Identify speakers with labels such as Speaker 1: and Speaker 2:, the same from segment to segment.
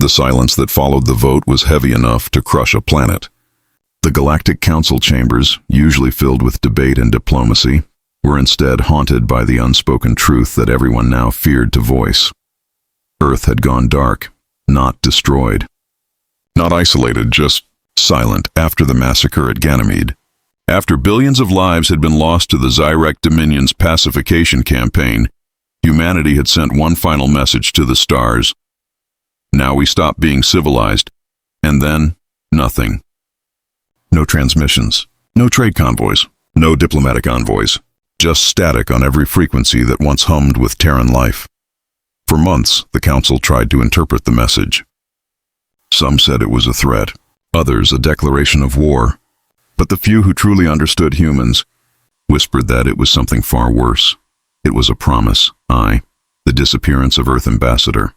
Speaker 1: The silence that followed the vote was heavy enough to crush a planet. The Galactic Council chambers, usually filled with debate and diplomacy, were instead haunted by the unspoken truth that everyone now feared to voice. Earth had gone dark, not destroyed. Not isolated, just silent after the massacre at Ganymede. After billions of lives had been lost to the Zyrek Dominion's pacification campaign, humanity had sent one final message to the stars. Now we stop being civilized. And then, nothing. No transmissions, no trade convoys, no diplomatic envoys, just static on every frequency that once hummed with Terran life. For months, the Council tried to interpret the message. Some said it was a threat, others a declaration of war. But the few who truly understood humans whispered that it was something far worse. It was a promise, the disappearance of Earth Ambassador.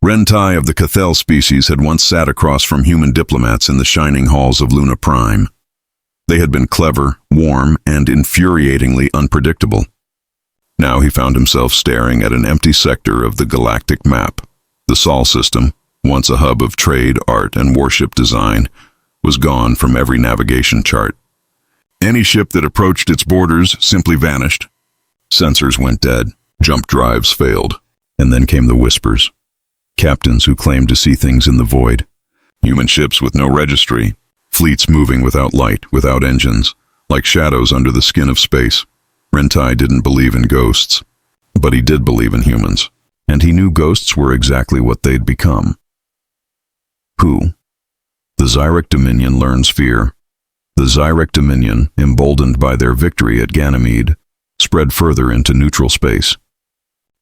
Speaker 1: Rentai of the Cathel species had once sat across from human diplomats in the shining halls of Luna Prime. They had been clever, warm, and infuriatingly unpredictable. Now he found himself staring at an empty sector of the galactic map. The Sol system, once a hub of trade, art, and warship design, was gone from every navigation chart. Any ship that approached its borders simply vanished. Sensors went dead, jump drives failed, and then came the whispers. Captains who claimed to see things in the void. Human ships with no registry, fleets moving without light, without engines, like shadows under the skin of space. Rentai didn't believe in ghosts, but he did believe in humans, and he knew ghosts were exactly what they'd become. Who? The Zyrek Dominion learns fear. The Zyrek Dominion, emboldened by their victory at Ganymede, spread further into neutral space.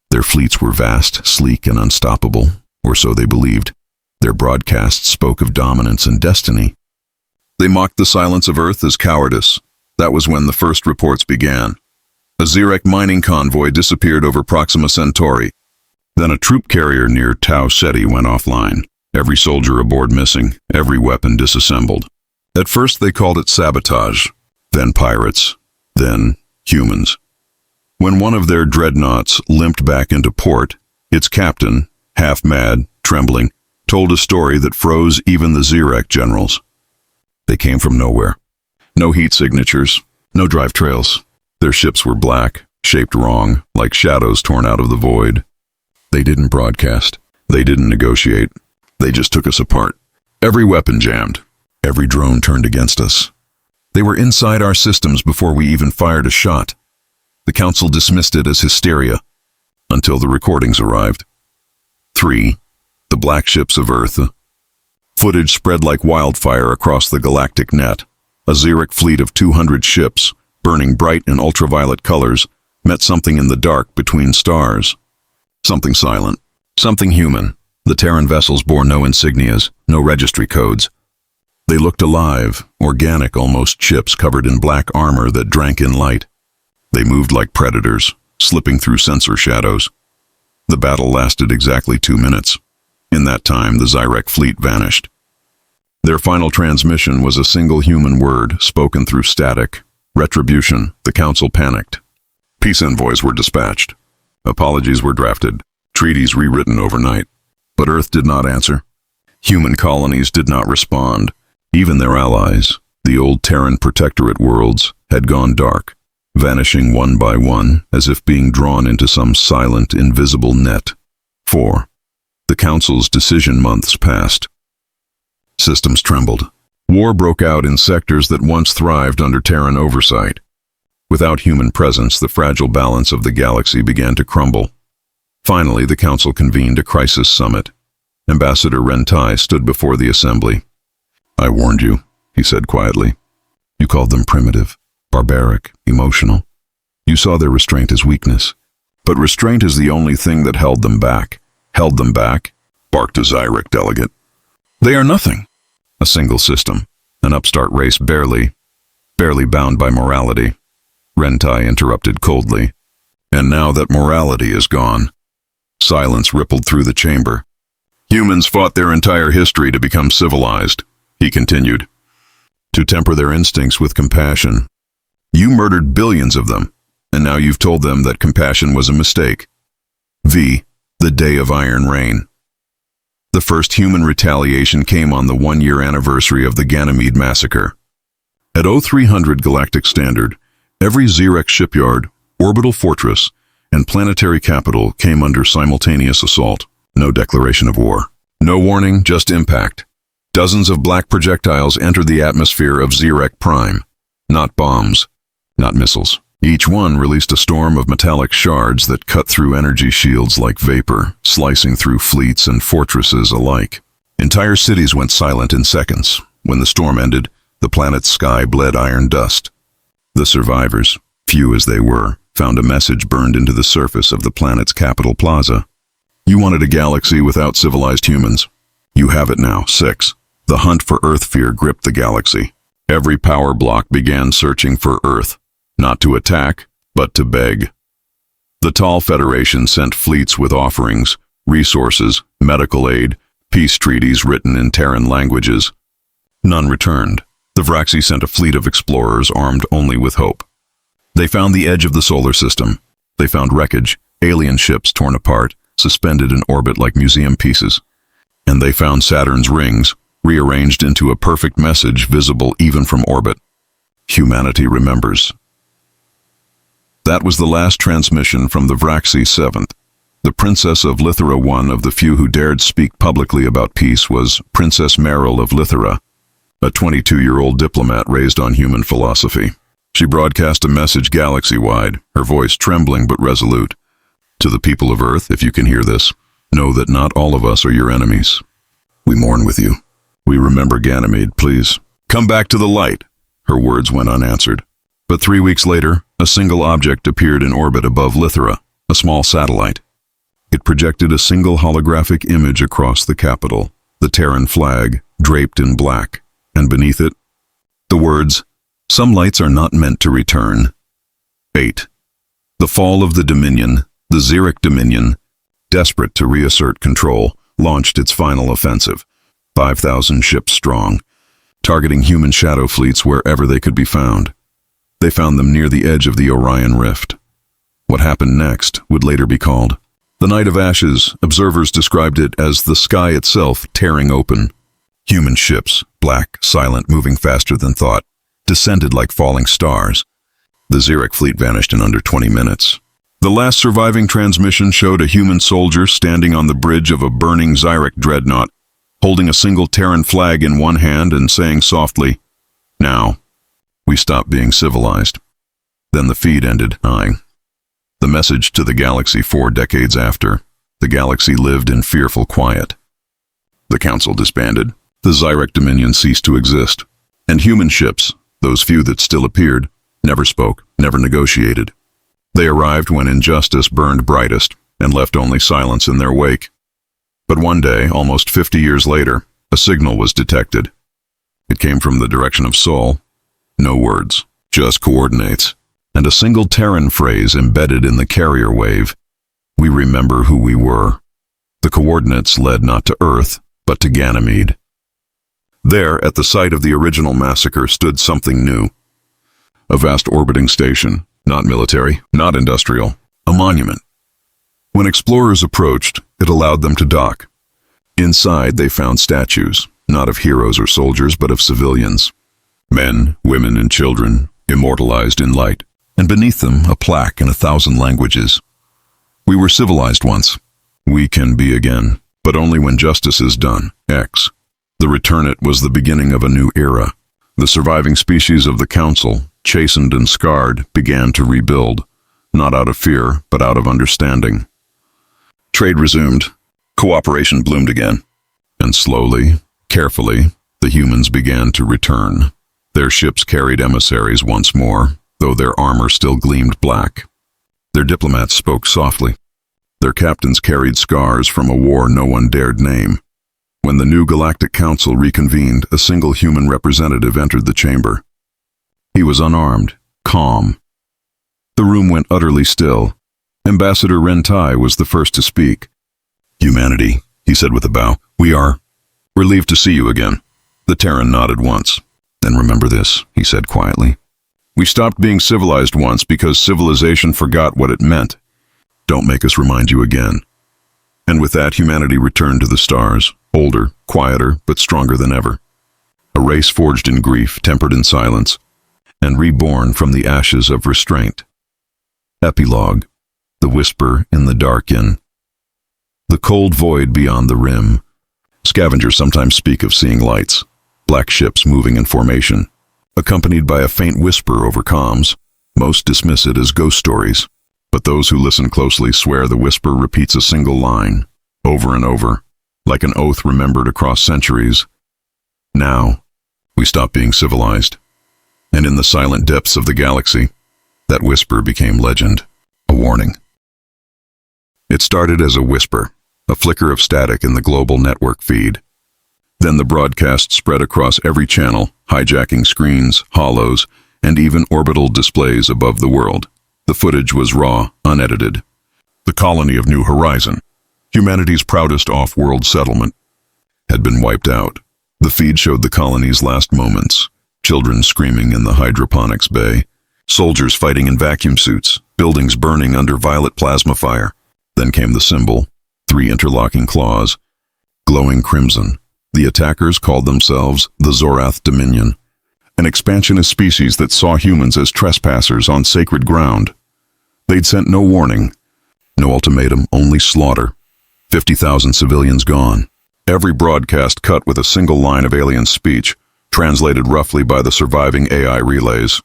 Speaker 1: Their fleets were vast, sleek, and unstoppable, or so they believed. Their broadcasts spoke of dominance and destiny. They mocked the silence of Earth as cowardice. That was when the first reports began. A Zyrek mining convoy disappeared over Proxima Centauri. Then a troop carrier near Tau Ceti went offline. Every soldier aboard missing, every weapon disassembled. At first they called it sabotage, then pirates, then humans. When one of their dreadnoughts limped back into port, its captain, half mad, trembling, told a story that froze even the Zyrek generals. They came from nowhere. No heat signatures, no drive trails. Their ships were black, shaped wrong, like shadows torn out of the void. They didn't broadcast. They didn't negotiate. They just took us apart. Every weapon jammed. Every drone turned against us. They were inside our systems before we even fired a shot. The Council dismissed it as hysteria, until the recordings arrived. 3. The Black Ships of Earth. Footage spread like wildfire across the galactic net. A Zyrek fleet of 200 ships, burning bright in ultraviolet colors, met something in the dark between stars. Something silent. Something human. The Terran vessels bore no insignias, no registry codes. They looked alive, organic almost, ships covered in black armor that drank in light. They moved like predators, slipping through sensor shadows. The battle lasted exactly 2 minutes. In that time, the Zyrek fleet vanished. Their final transmission was a single human word, spoken through static. Retribution. The Council panicked. Peace envoys were dispatched. Apologies were drafted. Treaties rewritten overnight. But Earth did not answer. Human colonies did not respond. Even their allies, the old Terran protectorate worlds, had gone dark, vanishing one by one as if being drawn into some silent, invisible net. 4. The Council's decision months passed. Systems trembled. War broke out in sectors that once thrived under Terran oversight. Without human presence, the fragile balance of the galaxy began to crumble. Finally, the Council convened a crisis summit. Ambassador Rentai stood before the assembly. "I warned you," he said quietly. "You called them primitive, barbaric, emotional. You saw their restraint as weakness. But restraint is the only thing that held them back." "Held them back?" barked a Zyrek delegate. "They are nothing. A single system, an upstart race barely bound by morality." Rentai interrupted coldly. "And now that morality is gone." Silence rippled through the chamber. "Humans fought their entire history to become civilized," he continued, "to temper their instincts with compassion. You murdered billions of them, and now you've told them that compassion was a mistake. The Day of Iron Rain." The first human retaliation came on the one-year anniversary of the Ganymede Massacre. At 0300 Galactic Standard, every Zyrek shipyard, orbital fortress, and planetary capital came under simultaneous assault. No declaration of war. No warning, just impact. Dozens of black projectiles entered the atmosphere of Zyrek Prime. Not bombs, not missiles. Each one released a storm of metallic shards that cut through energy shields like vapor, slicing through fleets and fortresses alike. Entire cities went silent in seconds. When the storm ended, the planet's sky bled iron dust. The survivors, few as they were, found a message burned into the surface of the planet's capital plaza. You wanted a galaxy without civilized humans. You have it now. 6. The hunt for Earth fear gripped the galaxy. Every power block began searching for Earth, not to attack, but to beg. The Tall Federation sent fleets with offerings, resources, medical aid, peace treaties written in Terran languages. None returned. The Vraxi sent a fleet of explorers armed only with hope. They found the edge of the solar system. They found wreckage, alien ships torn apart, suspended in orbit like museum pieces. And they found Saturn's rings, rearranged into a perfect message visible even from orbit. Humanity remembers. That was the last transmission from the Vraxi 7th. The Princess of Lithera, one of the few who dared speak publicly about peace, was Princess Meryl of Lithera, a 22-year-old diplomat raised on human philosophy. She broadcast a message galaxy-wide, her voice trembling but resolute. To the people of Earth, if you can hear this, know that not all of us are your enemies. We mourn with you. We remember Ganymede, please. Come back to the light. Her words went unanswered. But 3 weeks later, a single object appeared in orbit above Lithera, a small satellite. It projected a single holographic image across the capital, the Terran flag, draped in black, and beneath it, the words, "Some lights are not meant to return." 8. The fall of the Dominion, the Zyrek Dominion, desperate to reassert control, launched its final offensive, 5,000 ships strong, targeting human shadow fleets wherever they could be found. They found them near the edge of the Orion Rift. What happened next would later be called the Night of Ashes. Observers described it as the sky itself tearing open. Human ships, black, silent, moving faster than thought, descended like falling stars. The Zyrek fleet vanished in under 20 minutes. The last surviving transmission showed a human soldier standing on the bridge of a burning Zyrek dreadnought, holding a single Terran flag in one hand and saying softly, "Now, we stop being civilized." Then the feed ended. The message to the galaxy 4 decades after. The galaxy lived in fearful quiet. The council disbanded. The Zyrek Dominion ceased to exist. And human ships, those few that still appeared, never spoke, never negotiated. They arrived when injustice burned brightest and left only silence in their wake. But one day, almost 50 years later, a signal was detected. It came from the direction of Sol. No words, just coordinates, and a single Terran phrase embedded in the carrier wave. We remember who we were. The coordinates led not to Earth, but to Ganymede. There, at the site of the original massacre, stood something new. A vast orbiting station, not military, not industrial, a monument. When explorers approached, it allowed them to dock. Inside, they found statues, not of heroes or soldiers, but of civilians. Men, women, and children, immortalized in light, and beneath them a plaque in 1,000 languages. We were civilized once. We can be again, but only when justice is done. X. The Returnant was the beginning of a new era. The surviving species of the Council, chastened and scarred, began to rebuild, not out of fear, but out of understanding. Trade resumed. Cooperation bloomed again. And slowly, carefully, the humans began to return. Their ships carried emissaries once more, though their armor still gleamed black. Their diplomats spoke softly. Their captains carried scars from a war no one dared name. When the new Galactic Council reconvened, a single human representative entered the chamber. He was unarmed, calm. The room went utterly still. Ambassador Rentai was the first to speak. "Humanity," he said with a bow, "we're relieved to see you again." The Terran nodded once. "Then remember this," he said quietly. "We stopped being civilized once because civilization forgot what it meant. Don't make us remind you again." And with that, humanity returned to the stars, older, quieter, but stronger than ever. A race forged in grief, tempered in silence, and reborn from the ashes of restraint. Epilogue: The whisper in the dark inn. The cold void beyond the rim. Scavengers sometimes speak of seeing lights, black ships moving in formation, accompanied by a faint whisper over comms. Most dismiss it as ghost stories, but those who listen closely swear the whisper repeats a single line, over and over, like an oath remembered across centuries. Now, we stop being civilized. And in the silent depths of the galaxy, that whisper became legend, a warning. It started as a whisper, a flicker of static in the global network feed. Then the broadcast spread across every channel, hijacking screens, hollows, and even orbital displays above the world. The footage was raw, unedited. The colony of New Horizon, humanity's proudest off-world settlement, had been wiped out. The feed showed the colony's last moments, children screaming in the hydroponics bay, soldiers fighting in vacuum suits, buildings burning under violet plasma fire. Then came the symbol, 3 interlocking claws, glowing crimson. The attackers called themselves the Zyrek Dominion, an expansionist species that saw humans as trespassers on sacred ground. They'd sent no warning, no ultimatum, only slaughter. 50,000 civilians gone. Every broadcast cut with a single line of alien speech, translated roughly by the surviving AI relays.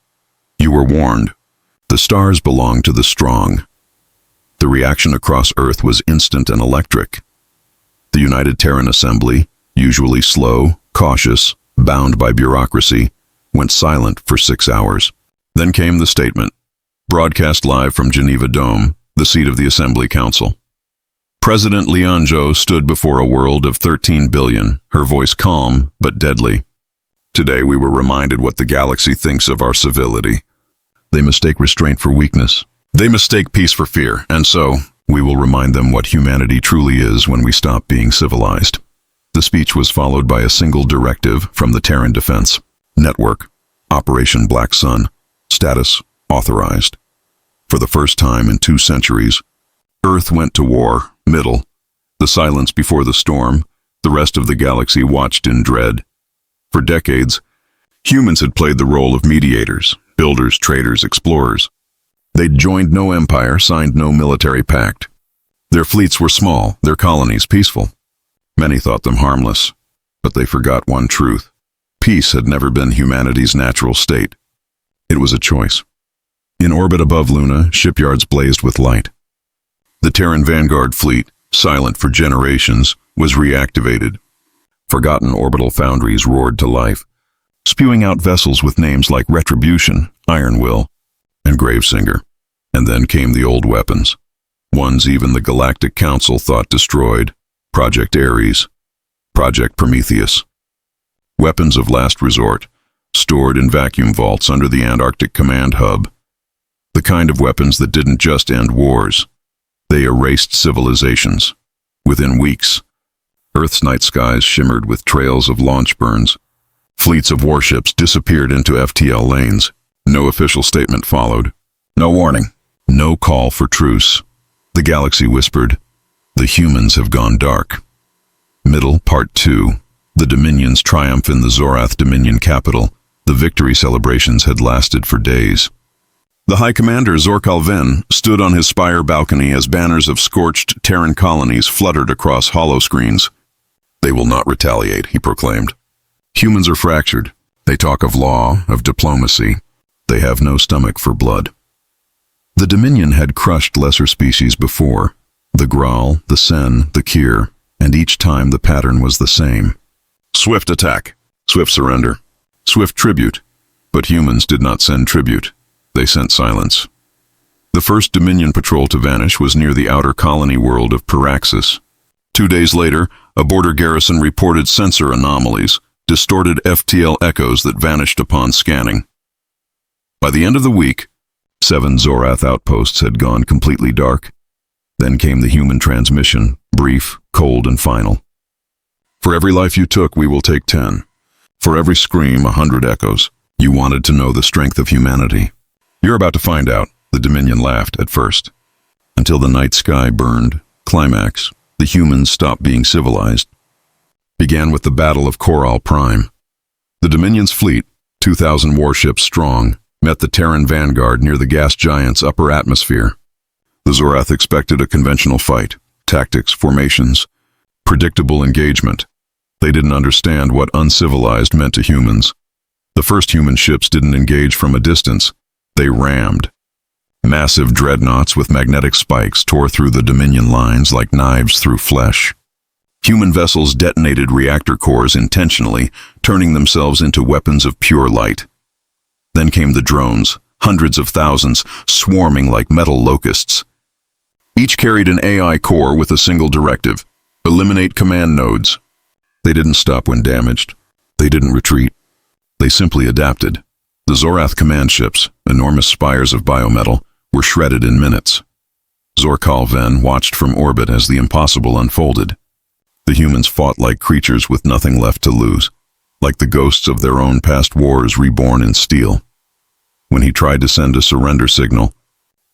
Speaker 1: You were warned. The stars belong to the strong. The reaction across Earth was instant and electric. The United Terran Assembly, usually slow, cautious, bound by bureaucracy, went silent for 6 hours. Then came the statement, broadcast live from Geneva Dome, the seat of the Assembly Council. President Lianzhou stood before a world of 13 billion, her voice calm but deadly. Today we were reminded what the galaxy thinks of our civility. They mistake restraint for weakness. They mistake peace for fear, and so we will remind them what humanity truly is when we stop being civilized. The speech was followed by a single directive from the Terran Defense. Network, Operation Black Sun, status authorized. For the first time in 2 centuries, Earth went to war, middle. The silence before the storm, the rest of the galaxy watched in dread. For decades, humans had played the role of mediators, builders, traders, explorers. They'd joined no empire, signed no military pact. Their fleets were small, their colonies peaceful. Many thought them harmless, but they forgot one truth. Peace had never been humanity's natural state. It was a choice. In orbit above Luna, shipyards blazed with light. The Terran Vanguard fleet, silent for generations, was reactivated. Forgotten orbital foundries roared to life, spewing out vessels with names like Retribution, Iron Will, and Gravesinger. And then came the old weapons, ones even the Galactic Council thought destroyed. Project Ares, Project Prometheus. Weapons of last resort, stored in vacuum vaults under the Antarctic Command Hub. The kind of weapons that didn't just end wars. They erased civilizations. Within weeks, Earth's night skies shimmered with trails of launch burns. Fleets of warships disappeared into FTL lanes. No official statement followed. No warning. No call for truce. The galaxy whispered, "The humans have gone dark." Middle, Part 2. The Dominion's triumph in the Zyrek Dominion capital. The victory celebrations had lasted for days. The High Commander Zorkalven stood on his spire balcony as banners of scorched Terran colonies fluttered across hollow screens. "They will not retaliate," he proclaimed. "Humans are fractured. They talk of law, of diplomacy. They have no stomach for blood." The Dominion had crushed lesser species before, the Graal, the Sen, the Kyr, and each time the pattern was the same. Swift attack, swift surrender, swift tribute. But humans did not send tribute. They sent silence. The first Dominion patrol to vanish was near the outer colony world of Paraxis. 2 days later, a border garrison reported sensor anomalies, distorted FTL echoes that vanished upon scanning. By the end of the week, 7 Zorath outposts had gone completely dark. Then came the human transmission, brief, cold, and final. "For every life you took, we will take 10. For every scream, 100 echoes. You wanted to know the strength of humanity. You're about to find out," the Dominion laughed at first. Until the night sky burned. Climax. The humans stopped being civilized. began with the Battle of Coral Prime. The Dominion's fleet, 2,000 warships strong, met the Terran vanguard near the gas giant's upper atmosphere. The Zorath expected a conventional fight, tactics, formations, predictable engagement. They didn't understand what uncivilized meant to humans. The first human ships didn't engage from a distance. They rammed. Massive dreadnoughts with magnetic spikes tore through the Dominion lines like knives through flesh. Human vessels detonated reactor cores intentionally, turning themselves into weapons of pure light. Then came the drones, hundreds of thousands, swarming like metal locusts. Each carried an AI core with a single directive: eliminate command nodes. They didn't stop when damaged. They didn't retreat. They simply adapted. The Zorath command ships, enormous spires of biometal, were shredded in minutes. Zorkal Ven watched from orbit as the impossible unfolded. The humans fought like creatures with nothing left to lose, like the ghosts of their own past wars reborn in steel. When he tried to send a surrender signal,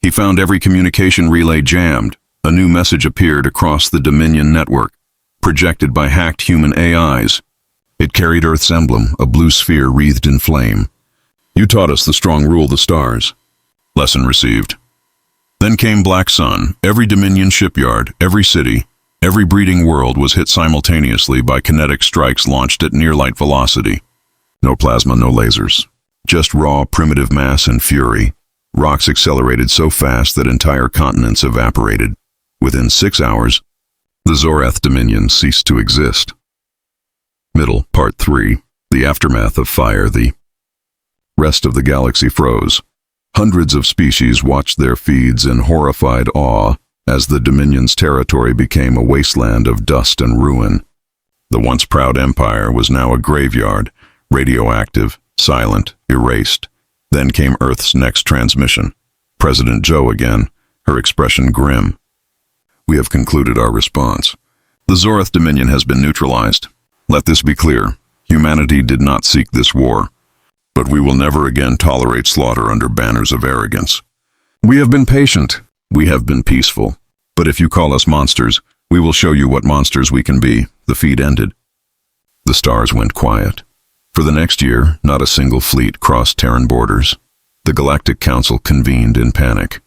Speaker 1: he found every communication relay jammed. A new message appeared across the Dominion network, projected by hacked human AIs. It carried Earth's emblem, a blue sphere wreathed in flame. You taught us the strong rule the stars. Lesson received. Then came Black Sun. Every Dominion shipyard, every city, every breeding world was hit simultaneously by kinetic strikes launched at near-light velocity. No plasma, no lasers. Just raw, primitive mass and fury. Rocks accelerated so fast that entire continents evaporated. Within 6 hours, the Zorath Dominion ceased to exist. Middle, Part 3. The aftermath of fire. The rest of the galaxy froze. Hundreds of species watched their feeds in horrified awe as the Dominion's territory became a wasteland of dust and ruin. The once proud empire was now a graveyard, radioactive, silent, erased. Then came Earth's next transmission. President Joe again, her expression grim. We have concluded our response. The Zorath Dominion has been neutralized. Let this be clear. Humanity did not seek this war. But we will never again tolerate slaughter under banners of arrogance. We have been patient. We have been peaceful. But if you call us monsters, we will show you what monsters we can be. The feed ended. The stars went quiet. For the next year, not a single fleet crossed Terran borders. The Galactic Council convened in panic.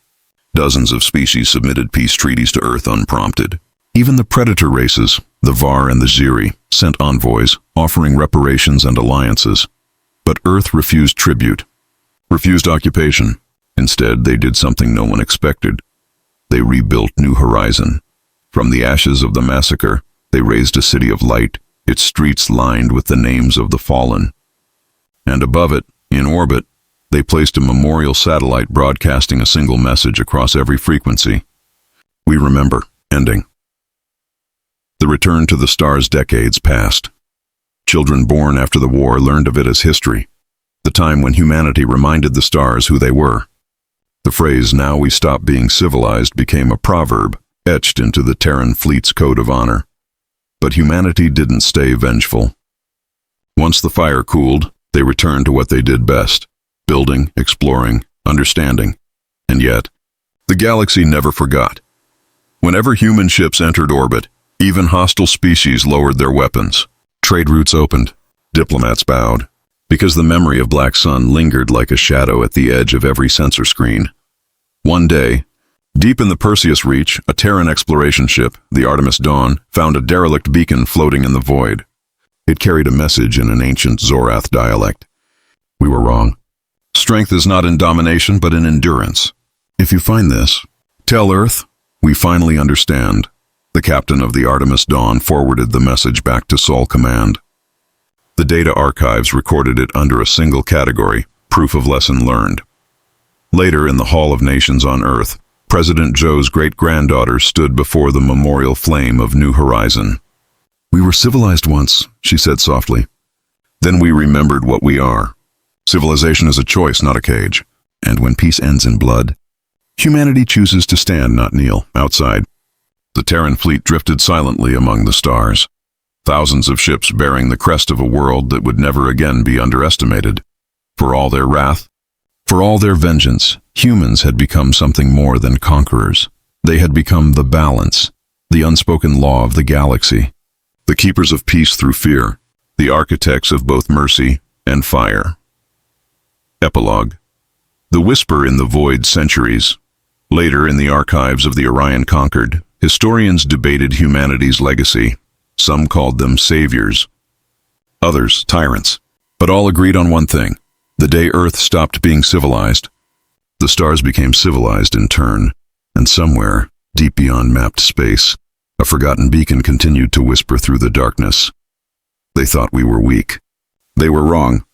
Speaker 1: Dozens of species submitted peace treaties to Earth unprompted. Even the predator races, the Var and the Ziri, sent envoys, offering reparations and alliances. But Earth refused tribute, refused occupation. Instead, they did something no one expected. They rebuilt New Horizon. From the ashes of the Massacre, they raised a city of light, its streets lined with the names of the fallen. And above it, in orbit, they placed a memorial satellite broadcasting a single message across every frequency. We remember. Ending. The return to the stars decades passed. Children born after the war learned of it as history, the time when humanity reminded the stars who they were. The phrase, "now we stop being civilized," became a proverb, etched into the Terran fleet's code of honor. But humanity didn't stay vengeful. Once the fire cooled, they returned to what they did best: building, exploring, understanding. And yet, the galaxy never forgot. Whenever human ships entered orbit, even hostile species lowered their weapons. Trade routes opened. Diplomats bowed, because the memory of Black Sun lingered like a shadow at the edge of every sensor screen. One day, deep in the Perseus Reach, a Terran exploration ship, the Artemis Dawn, found a derelict beacon floating in the void. It carried a message in an ancient Zorath dialect. We were wrong. Strength is not in domination, but in endurance. If you find this, tell Earth, we finally understand. The captain of the Artemis Dawn forwarded the message back to Sol Command. The data archives recorded it under a single category: proof of lesson learned. Later, in the Hall of Nations on Earth, President Joe's great-granddaughter stood before the memorial flame of New Horizon. We were civilized once, she said softly. Then we remembered what we are. Civilization is a choice, not a cage. And when peace ends in blood, humanity chooses to stand, not kneel, outside. The Terran fleet drifted silently among the stars. Thousands of ships bearing the crest of a world that would never again be underestimated. For all their wrath, for all their vengeance, humans had become something more than conquerors. They had become the balance, the unspoken law of the galaxy. the keepers of peace through fear, the architects of both mercy and fire. Epilogue. The whisper in the void centuries. Later, in the archives of the Orion Conquered, historians debated humanity's legacy. Some called them saviors, others tyrants, but all agreed on one thing: the day Earth stopped being civilized. The stars became civilized in turn, and somewhere, deep beyond mapped space, a forgotten beacon continued to whisper through the darkness. They thought we were weak. They were wrong.